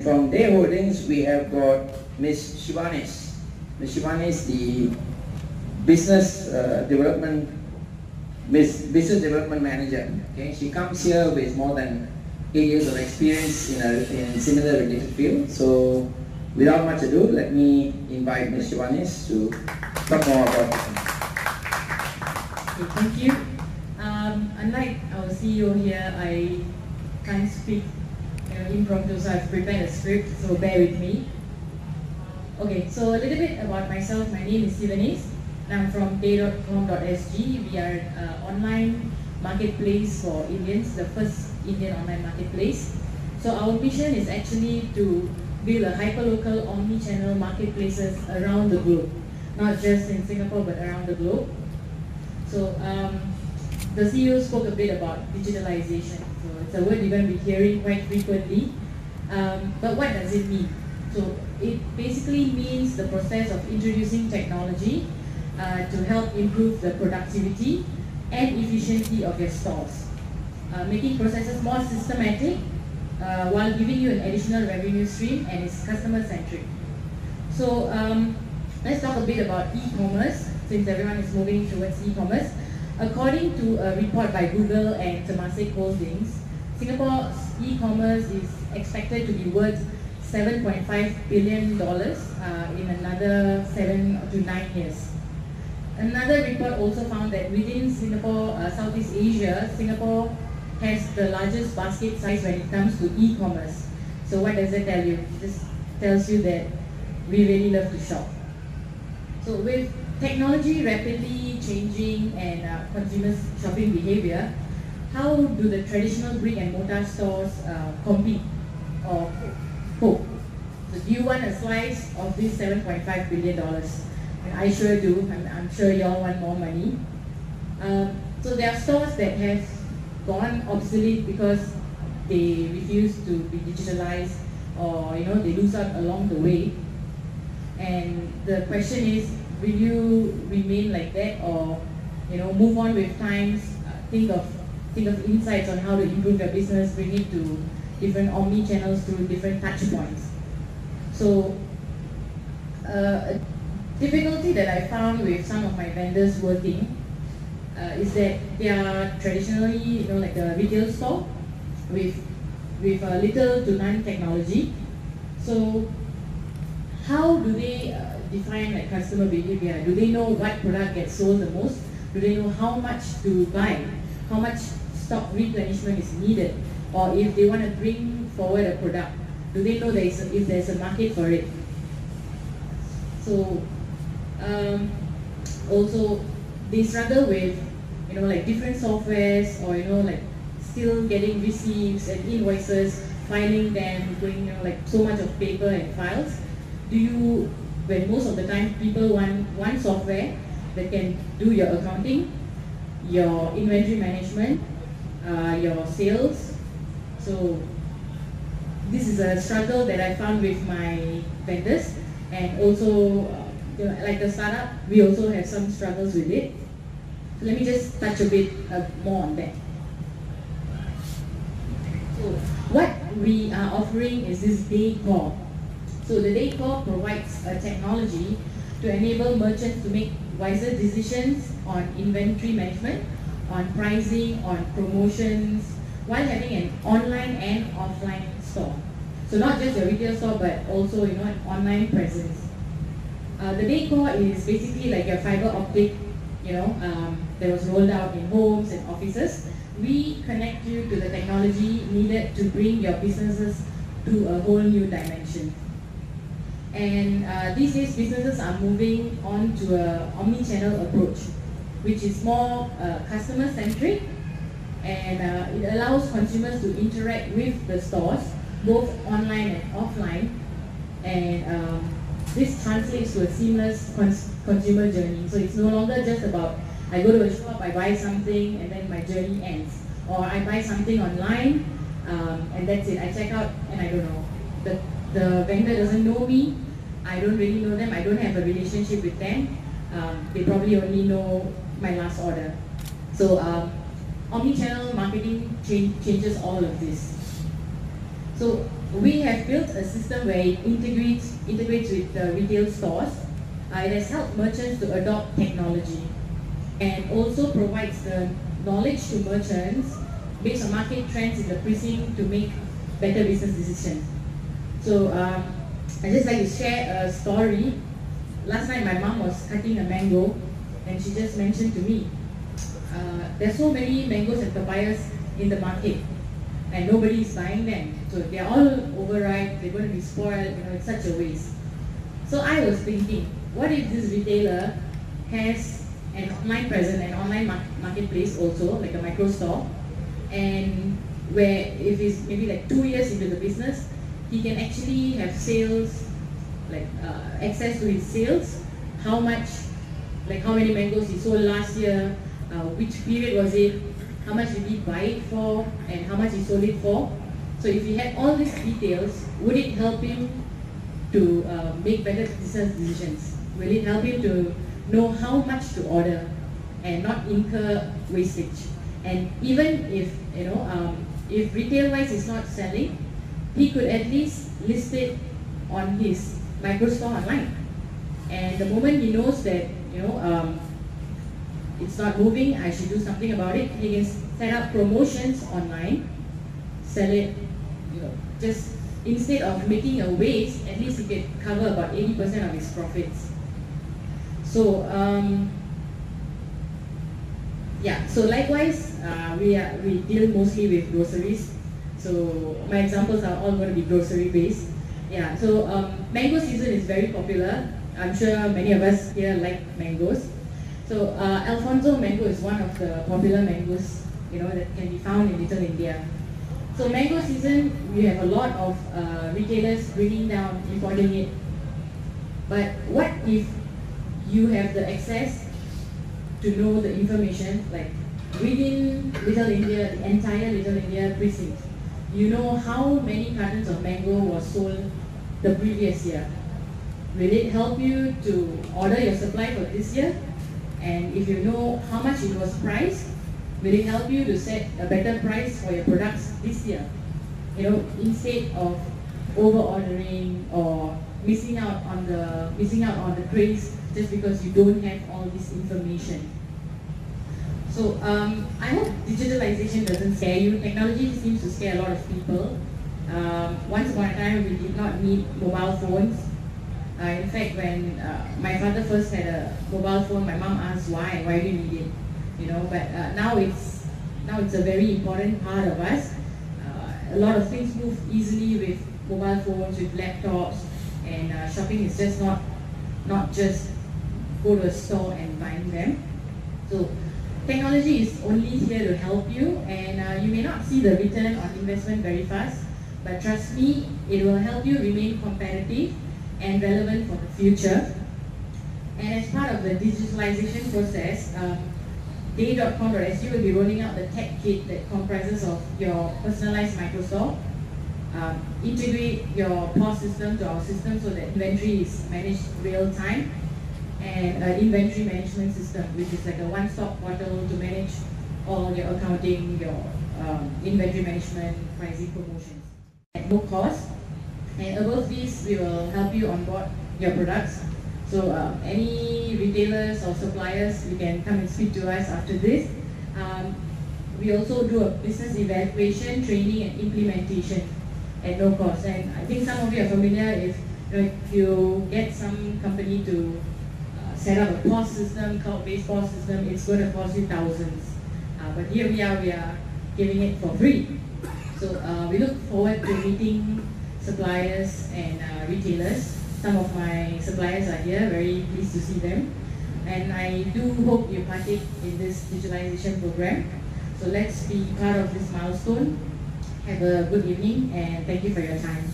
From Day Holdings, we have got Ms.Sivanes. Ms.Sivanes, the business development manager. Okay, she comes here with more than 8 years of experience in similar related field. So, without much ado, let me invite Ms.Sivanes to talk more about it. Okay, thank you. Unlike our CEO here, I can't speak impromptu, so I've prepared a script, so bear with me. Okay, so a little bit about myself. My name is Sivanes, and I'm from day.com.sg. We are an online marketplace for Indians, the first Indian online marketplace. So our mission is actually to build a hyperlocal omni-channel marketplaces around the globe, not just in Singapore but around the globe. So the CEO spoke a bit about digitalization. So it's a word you're going to be hearing quite frequently. But what does it mean? So it basically means the process of introducing technology to help improve the productivity and efficiency of your stores, making processes more systematic while giving you an additional revenue stream, and it's customer-centric. So let's talk a bit about e-commerce, since everyone is moving towards e-commerce. According to a report by Google and Temasek Holdings, Singapore's e-commerce is expected to be worth $7.5 billion in another 7 to 9 years. Another report also found that within Singapore, Southeast Asia, Singapore has the largest basket size when it comes to e-commerce. So what does that tell you? It just tells you that we really love to shop. So with technology rapidly changing and consumers' shopping behavior, how do the traditional brick and mortar stores compete or cope? So do you want a slice of this $7.5 billion? And I sure do. I'm sure you all want more money. So there are stores that have gone obsolete because they refuse to be digitalized, or they lose out along the way. And the question is, will you remain like that, or move on with times? Think of insights on how to improve your business, bring it to different omni channels through different touch points. So a difficulty that I found with some of my vendors working is that they are traditionally like a retail store with little to none technology. So how do they define like customer behavior? Do they know what product gets sold the most? Do they know how much to buy? How much stock replenishment is needed? Or if they want to bring forward a product, do they know if there's a market for it? So also they struggle with like different softwares, or like still getting receipts and invoices, filing them, doing like so much of paper and files. When most of the time people want one software that can do your accounting, your inventory management, your sales. So this is a struggle that I found with my vendors, and also like a startup, we also have some struggles with it. So let me just touch a bit more on that. So what we are offering is this Day Core. So the Day Core provides a technology to enable merchants to make wiser decisions on inventory management, on pricing, on promotions, while having an online and offline store. So not just a retail store, but also an online presence. The Day Core is basically like your fiber optic, that was rolled out in homes and offices. We connect you to the technology needed to bring your businesses to a whole new dimension. And these days, businesses are moving on to an omni-channel approach, which is more customer-centric, and it allows consumers to interact with the stores, both online and offline, and this translates to a seamless consumer journey. So it's no longer just about, I go to a shop, I buy something, and then my journey ends. Or I buy something online, and that's it. I check out, and I don't know. The vendor doesn't know me, I don't really know them, I don't have a relationship with them. They probably only know my last order. So omni-channel marketing changes all of this. So we have built a system where it integrates with the retail stores. It has helped merchants to adopt technology and also provides the knowledge to merchants based on market trends in the precinct to make better business decisions. So I just like to share a story. Last night my mom was cutting a mango and she just mentioned to me, there's so many mangoes and papayas in the market and nobody is buying them. So they're all overripe, they're going to be spoiled, it's such a waste. So I was thinking, what if this retailer has an online presence, an online marketplace also, like a micro store, and where if he's maybe like 2 years into the business, he can actually have sales, like access to his sales, how much, like how many mangoes he sold last year, which period was it, how much did he buy it for, and how much he sold it for. So if he had all these details, would it help him to make better business decisions? Will it help him to know how much to order and not incur wastage? And even if if retail-wise is not selling, he could at least list it on his micro store online. And the moment he knows that it's not moving, I should do something about it, he can set up promotions online, sell it, just instead of making a waste, at least he can cover about 80% of his profits. So so likewise, we deal mostly with groceries. So my examples are all going to be grocery based. Yeah, so mango season is very popular. I'm sure many of us here like mangoes. So Alfonso mango is one of the popular mangoes, that can be found in Little India. So mango season, we have a lot of retailers bringing down, importing it. But what if you have the access to know the information, like within Little India, the entire Little India precinct, you know how many cartons of mango was sold the previous year. Will it help you to order your supply for this year? And if you know how much it was priced, will it help you to set a better price for your products this year? Instead of over ordering or missing out on the trays just because you don't have all this information. So I hope digitalization doesn't scare you. Technology seems to scare a lot of people. Once upon a time, we did not need mobile phones. In fact, when my father first had a mobile phone, my mom asked why do you need it? But now it's a very important part of us. A lot of things move easily with mobile phones, with laptops, and shopping is just not just go to a store and buying them. So technology is only here to help you, and you may not see the return on investment very fast, but trust me, it will help you remain competitive and relevant for the future. And as part of the digitalization process, DEI.com.sg will be rolling out the tech kit that comprises of your personalized microstore, integrate your POS system to our system so that inventory is managed real time, and an inventory management system, which is like a one-stop portal to manage all your accounting, your inventory management, pricing, promotions at no cost. And above these, we will help you onboard your products. So any retailers or suppliers, you can come and speak to us after this. We also do a business evaluation, training and implementation at no cost. And I think some of you are familiar if you get some company to set up a POS system, cloud-based POS system, it's going to cost you thousands. But here we are giving it for free. So we look forward to meeting suppliers and retailers. Some of my suppliers are here, very pleased to see them. And I do hope you partake in this digitalization program. So let's be part of this milestone. Have a good evening and thank you for your time.